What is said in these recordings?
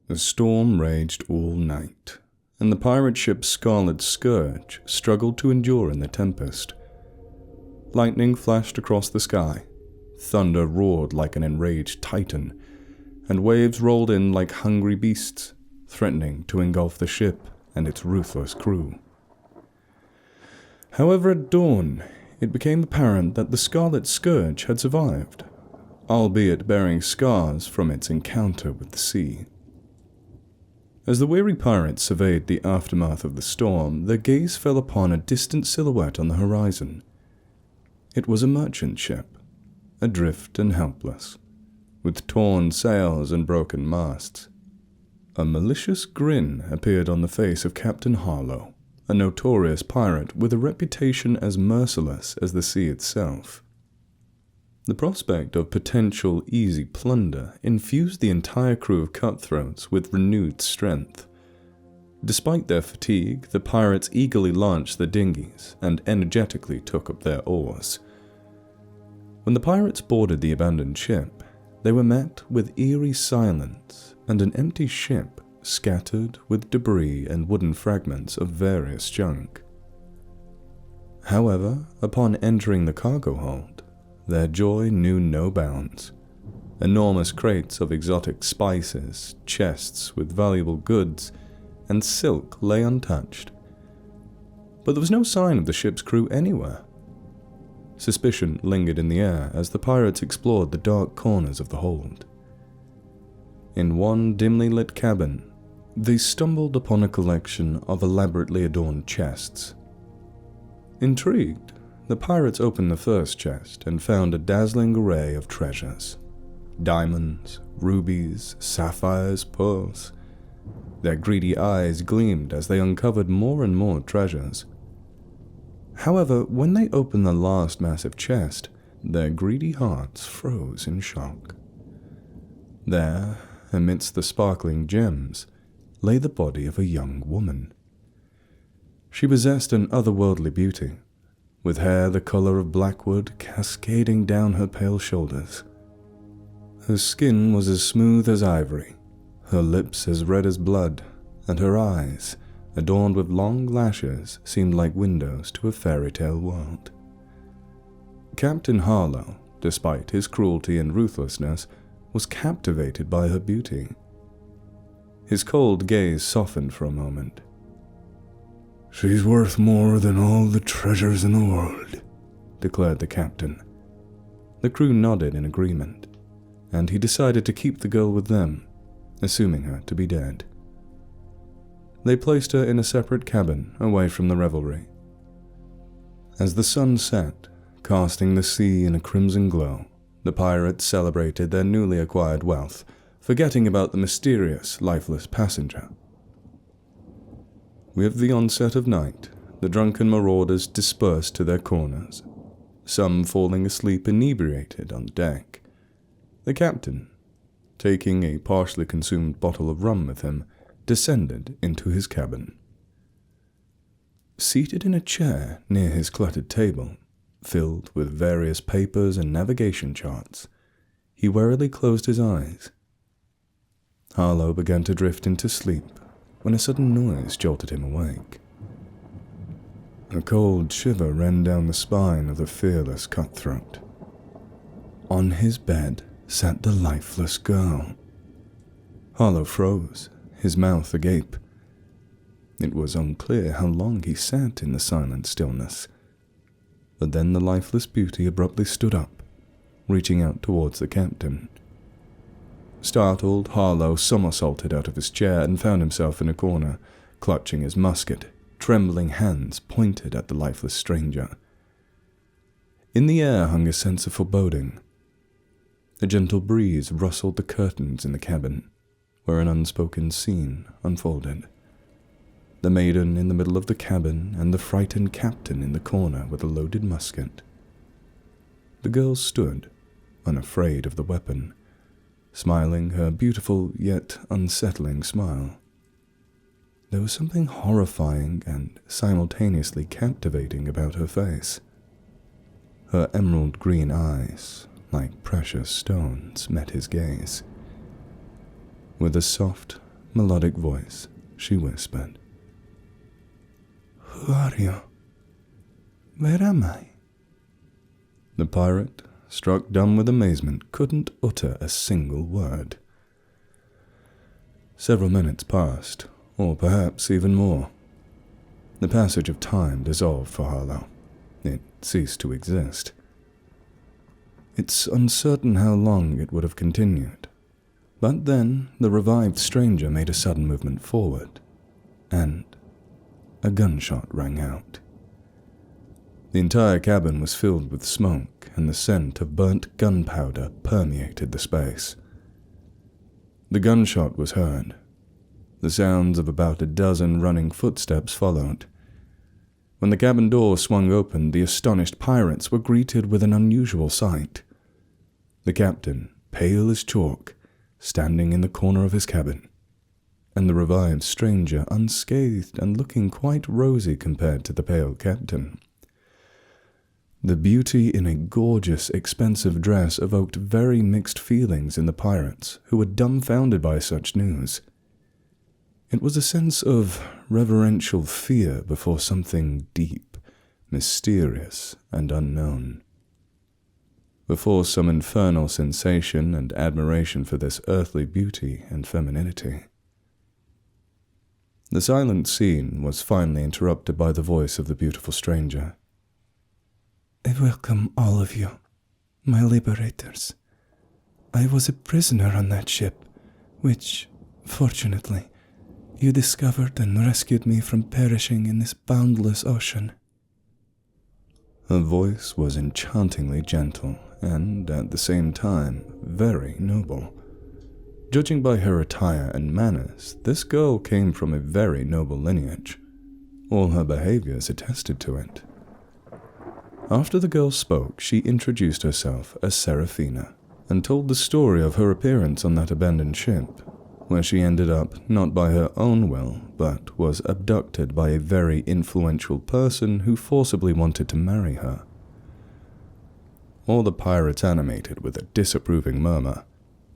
The storm raged all night, and the pirate ship's scarlet scourge struggled to endure in the tempest. Lightning flashed across the sky, thunder roared like an enraged titan, and waves rolled in like hungry beasts, threatening to engulf the ship and its ruthless crew. However, at dawn, it became apparent that the Scarlet Scourge had survived, albeit bearing scars from its encounter with the sea. As the weary pirates surveyed the aftermath of the storm, their gaze fell upon a distant silhouette on the horizon. It was a merchant ship, adrift and helpless, with torn sails and broken masts. A malicious grin appeared on the face of Captain Harlow, a notorious pirate with a reputation as merciless as the sea itself. The prospect of potential easy plunder infused the entire crew of cutthroats with renewed strength. Despite their fatigue, the pirates eagerly launched the dinghies and energetically took up their oars. When the pirates boarded the abandoned ship, they were met with eerie silence and an empty ship scattered with debris and wooden fragments of various junk. However, upon entering the cargo hold, their joy knew no bounds. Enormous crates of exotic spices, chests with valuable goods, and silk lay untouched. But there was no sign of the ship's crew anywhere. Suspicion lingered in the air as the pirates explored the dark corners of the hold. In one dimly lit cabin, they stumbled upon a collection of elaborately adorned chests. Intrigued, the pirates opened the first chest and found a dazzling array of treasures. Diamonds, rubies, sapphires, pearls. Their greedy eyes gleamed as they uncovered more and more treasures. However, when they opened the last massive chest, their greedy hearts froze in shock. There, amidst the sparkling gems, lay the body of a young woman. She possessed an otherworldly beauty, with hair the color of blackwood cascading down her pale shoulders. Her skin was as smooth as ivory, her lips as red as blood, and her eyes, adorned with long lashes, seemed like windows to a fairy tale world. Captain Harlow, despite his cruelty and ruthlessness, was captivated by her beauty. His cold gaze softened for a moment. "She's worth more than all the treasures in the world," declared the captain. The crew nodded in agreement, and he decided to keep the girl with them, assuming her to be dead. They placed her in a separate cabin away from the revelry. As the sun set, casting the sea in a crimson glow, the pirates celebrated their newly acquired wealth, forgetting about the mysterious, lifeless passenger. With the onset of night, the drunken marauders dispersed to their corners, some falling asleep inebriated on deck. The captain, taking a partially consumed bottle of rum with him, descended into his cabin. Seated in a chair near his cluttered table, filled with various papers and navigation charts, he warily closed his eyes. Harlow began to drift into sleep when a sudden noise jolted him awake. A cold shiver ran down the spine of the fearless cutthroat. On his bed sat the lifeless girl. Harlow froze, his mouth agape. It was unclear how long he sat in the silent stillness, but then the lifeless beauty abruptly stood up, reaching out towards the captain. Startled, Harlow somersaulted out of his chair and found himself in a corner, clutching his musket, trembling hands pointed at the lifeless stranger. In the air hung a sense of foreboding. A gentle breeze rustled the curtains in the cabin, where an unspoken scene unfolded. The maiden in the middle of the cabin and the frightened captain in the corner with a loaded musket. The girl stood, unafraid of the weapon, smiling her beautiful yet unsettling smile. There was something horrifying and simultaneously captivating about her face. Her emerald green eyes, like precious stones, met his gaze. With a soft, melodic voice, she whispered, "Who are you? Where am I?" The pirate, struck dumb with amazement, couldn't utter a single word. Several minutes passed, or perhaps even more. The passage of time dissolved for Harlow. It ceased to exist. It's uncertain how long it would have continued, but then the revived stranger made a sudden movement forward, and a gunshot rang out. The entire cabin was filled with smoke, and the scent of burnt gunpowder permeated the space. The gunshot was heard. The sounds of about a dozen running footsteps followed. When the cabin door swung open, the astonished pirates were greeted with an unusual sight. The captain, pale as chalk, standing in the corner of his cabin, and the revived stranger unscathed and looking quite rosy compared to the pale captain. The beauty in a gorgeous, expensive dress evoked very mixed feelings in the pirates, who were dumbfounded by such news. It was a sense of reverential fear before something deep, mysterious, and unknown. Before some infernal sensation and admiration for this earthly beauty and femininity. The silent scene was finally interrupted by the voice of the beautiful stranger. "I welcome all of you, my liberators. I was a prisoner on that ship, which, fortunately, you discovered and rescued me from perishing in this boundless ocean." Her voice was enchantingly gentle and, at the same time, very noble. Judging by her attire and manners, this girl came from a very noble lineage. All her behaviors attested to it. After the girl spoke, she introduced herself as Seraphina and told the story of her appearance on that abandoned ship, where she ended up not by her own will, but was abducted by a very influential person who forcibly wanted to marry her. All the pirates animated with a disapproving murmur,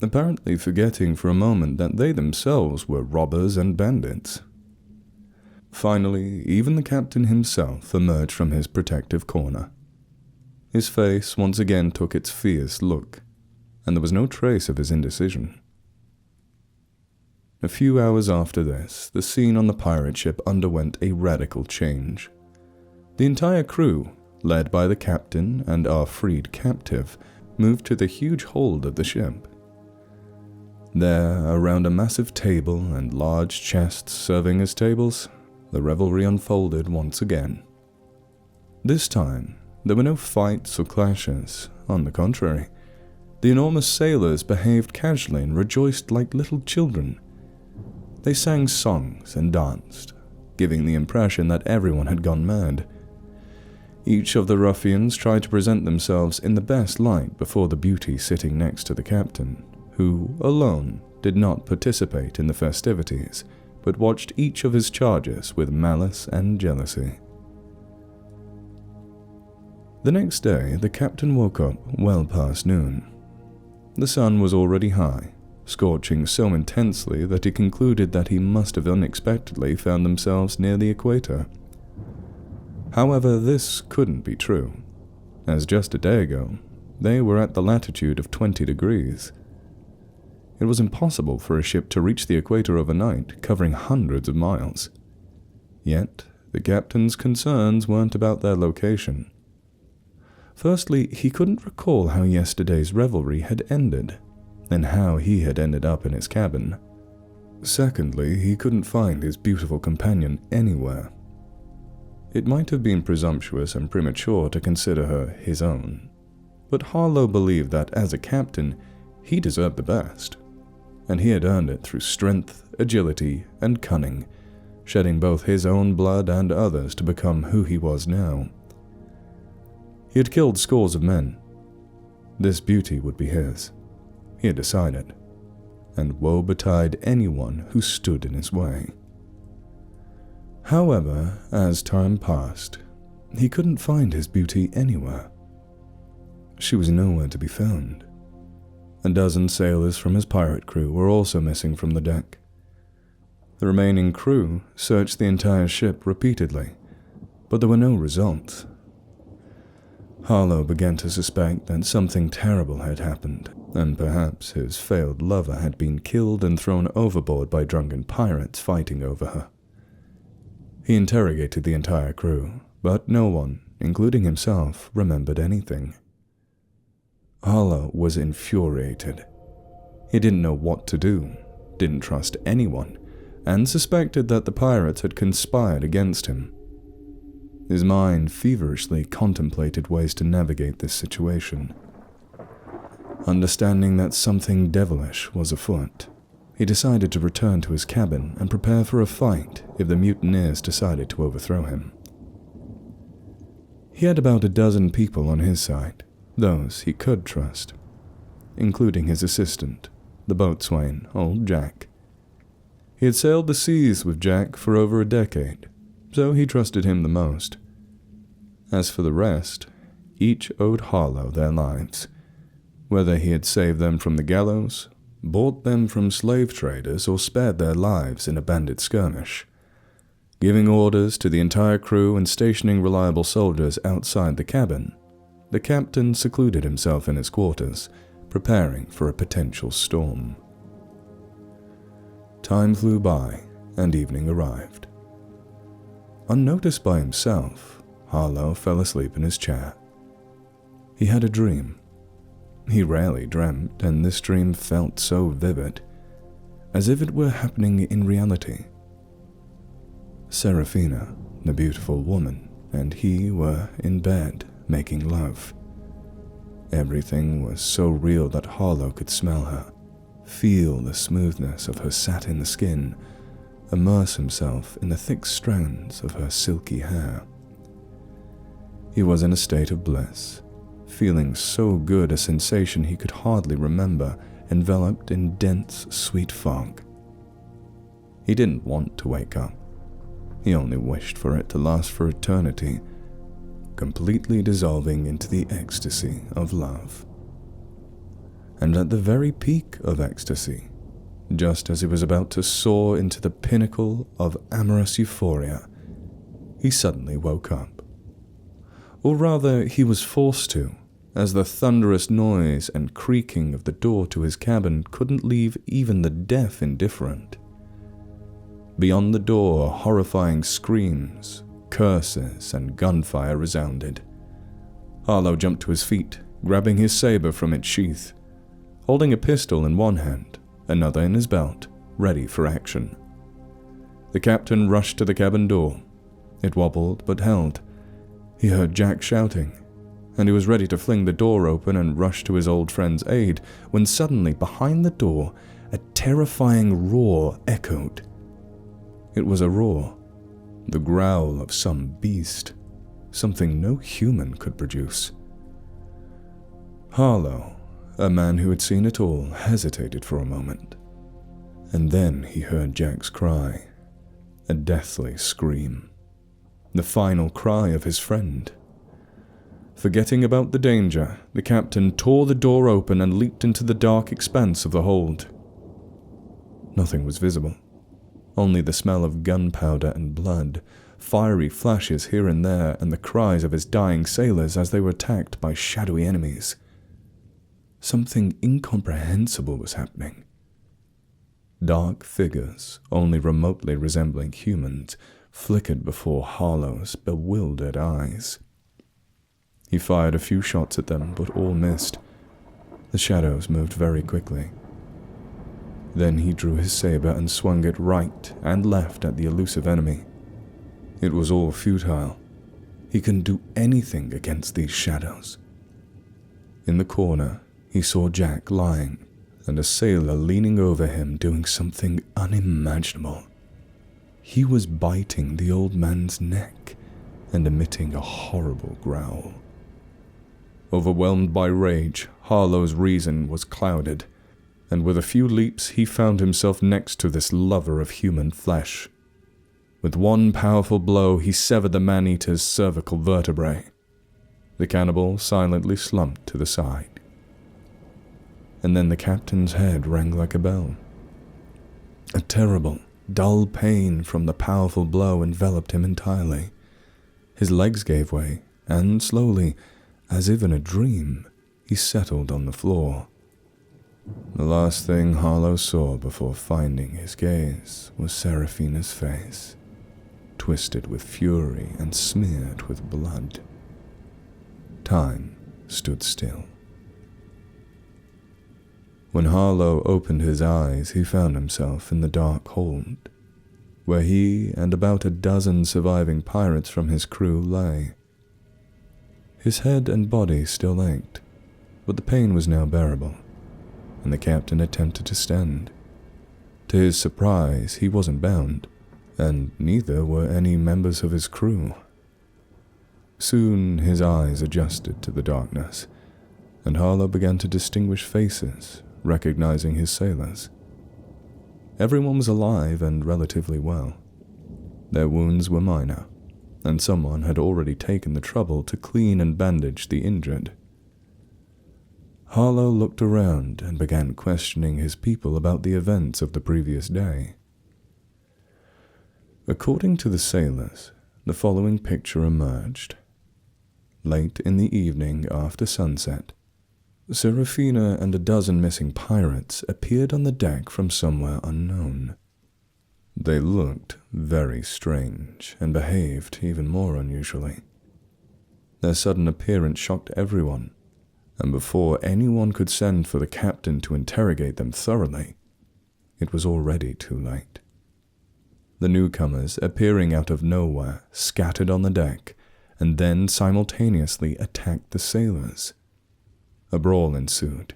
apparently forgetting for a moment that they themselves were robbers and bandits. Finally, even the captain himself emerged from his protective corner. His face once again took its fierce look, and there was no trace of his indecision. A few hours after this, the scene on the pirate ship underwent a radical change. The entire crew, led by the captain and our freed captive, moved to the huge hold of the ship. There, around a massive table and large chests serving as tables, the revelry unfolded once again. This time, there were no fights or clashes. On the contrary, the enormous sailors behaved casually and rejoiced like little children. They sang songs and danced, giving the impression that everyone had gone mad. Each of the ruffians tried to present themselves in the best light before the beauty sitting next to the captain, who, alone, did not participate in the festivities, but watched each of his charges with malice and jealousy. The next day, the captain woke up well past noon. The sun was already high, scorching so intensely that he concluded that he must have unexpectedly found themselves near the equator. However, this couldn't be true, as just a day ago, they were at the latitude of 20 degrees. It was impossible for a ship to reach the equator overnight, covering hundreds of miles. Yet, the captain's concerns weren't about their location. Firstly, he couldn't recall how yesterday's revelry had ended, and how he had ended up in his cabin. Secondly, he couldn't find his beautiful companion anywhere. It might have been presumptuous and premature to consider her his own, but Harlow believed that as a captain, he deserved the best, and he had earned it through strength, agility, and cunning, shedding both his own blood and others to become who he was now. He had killed scores of men. This beauty would be his, he had decided, and woe betide anyone who stood in his way. However, as time passed, he couldn't find his beauty anywhere. She was nowhere to be found. A dozen sailors from his pirate crew were also missing from the deck. The remaining crew searched the entire ship repeatedly, but there were no results. Harlow began to suspect that something terrible had happened, and perhaps his failed lover had been killed and thrown overboard by drunken pirates fighting over her. He interrogated the entire crew, but no one, including himself, remembered anything. Harlow was infuriated. He didn't know what to do, didn't trust anyone, and suspected that the pirates had conspired against him. His mind feverishly contemplated ways to navigate this situation. Understanding that something devilish was afoot, he decided to return to his cabin and prepare for a fight if the mutineers decided to overthrow him. He had about a dozen people on his side, those he could trust, including his assistant, the boatswain, old Jack. He had sailed the seas with Jack for over a decade, so he trusted him the most. As for the rest, each owed Harlow their lives, whether he had saved them from the gallows, bought them from slave traders, or spared their lives in a bandit skirmish. Giving orders to the entire crew and stationing reliable soldiers outside the cabin, the captain secluded himself in his quarters, preparing for a potential storm. Time flew by, and evening arrived. Unnoticed by himself, Harlow fell asleep in his chair. He had a dream. He rarely dreamt, and this dream felt so vivid, as if it were happening in reality. Seraphina, the beautiful woman, and he were in bed, making love. Everything was so real that Harlow could smell her, feel the smoothness of her satin skin, immerse himself in the thick strands of her silky hair. He was in a state of bliss, feeling so good a sensation he could hardly remember, enveloped in dense, sweet fog. He didn't want to wake up. He only wished for it to last for eternity, completely dissolving into the ecstasy of love. And at the very peak of ecstasy, just as he was about to soar into the pinnacle of amorous euphoria, he suddenly woke up. Or rather, he was forced to, as the thunderous noise and creaking of the door to his cabin couldn't leave even the deaf indifferent. Beyond the door, horrifying screams, curses, and gunfire resounded. Harlow jumped to his feet, grabbing his saber from its sheath, holding a pistol in one hand, another in his belt, ready for action. The captain rushed to the cabin door. It wobbled but held. He heard Jack shouting, and he was ready to fling the door open and rush to his old friend's aid, when suddenly, behind the door, a terrifying roar echoed. It was a roar, the growl of some beast, something no human could produce. Harlow, a man who had seen it all, hesitated for a moment, and then he heard Jack's cry, a deathly scream, the final cry of his friend. Forgetting about the danger, the captain tore the door open and leaped into the dark expanse of the hold. Nothing was visible, only the smell of gunpowder and blood, fiery flashes here and there, and the cries of his dying sailors as they were attacked by shadowy enemies. Something incomprehensible was happening. Dark figures, only remotely resembling humans, flickered before Harlow's bewildered eyes. He fired a few shots at them, but all missed. The shadows moved very quickly. Then he drew his saber and swung it right and left at the elusive enemy. It was all futile. He couldn't do anything against these shadows. In the corner, he saw Jack lying, and a sailor leaning over him doing something unimaginable. He was biting the old man's neck and emitting a horrible growl. Overwhelmed by rage, Harlow's reason was clouded, and with a few leaps he found himself next to this lover of human flesh. With one powerful blow, he severed the man-eater's cervical vertebrae. The cannibal silently slumped to the side. And then the captain's head rang like a bell. A terrible, dull pain from the powerful blow enveloped him entirely. His legs gave way, and slowly, as if in a dream, he settled on the floor. The last thing Harlow saw before finding his gaze was Seraphina's face, twisted with fury and smeared with blood. Time stood still. When Harlow opened his eyes, he found himself in the dark hold, where he and about a dozen surviving pirates from his crew lay. His head and body still ached, but the pain was now bearable, and the captain attempted to stand. To his surprise, he wasn't bound, and neither were any members of his crew. Soon his eyes adjusted to the darkness, and Harlow began to distinguish faces, recognizing his sailors. Everyone was alive and relatively well. Their wounds were minor, and someone had already taken the trouble to clean and bandage the injured. Harlow looked around and began questioning his people about the events of the previous day. According to the sailors, the following picture emerged. Late in the evening after sunset, Seraphina and a dozen missing pirates appeared on the deck from somewhere unknown. They looked very strange and behaved even more unusually. Their sudden appearance shocked everyone, and before anyone could send for the captain to interrogate them thoroughly, it was already too late. The newcomers, appearing out of nowhere, scattered on the deck, and then simultaneously attacked the sailors. A brawl ensued.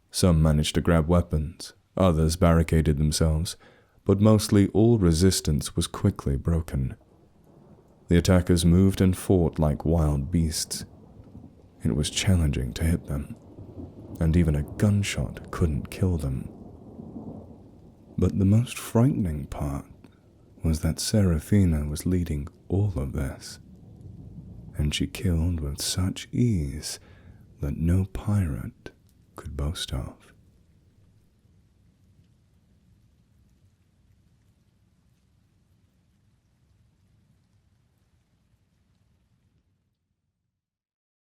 Some managed to grab weapons, others barricaded themselves, but mostly all resistance was quickly broken. The attackers moved and fought like wild beasts. It was challenging to hit them, and even a gunshot couldn't kill them. But the most frightening part was that Seraphina was leading all of this, and she killed with such ease that no pirate could boast of.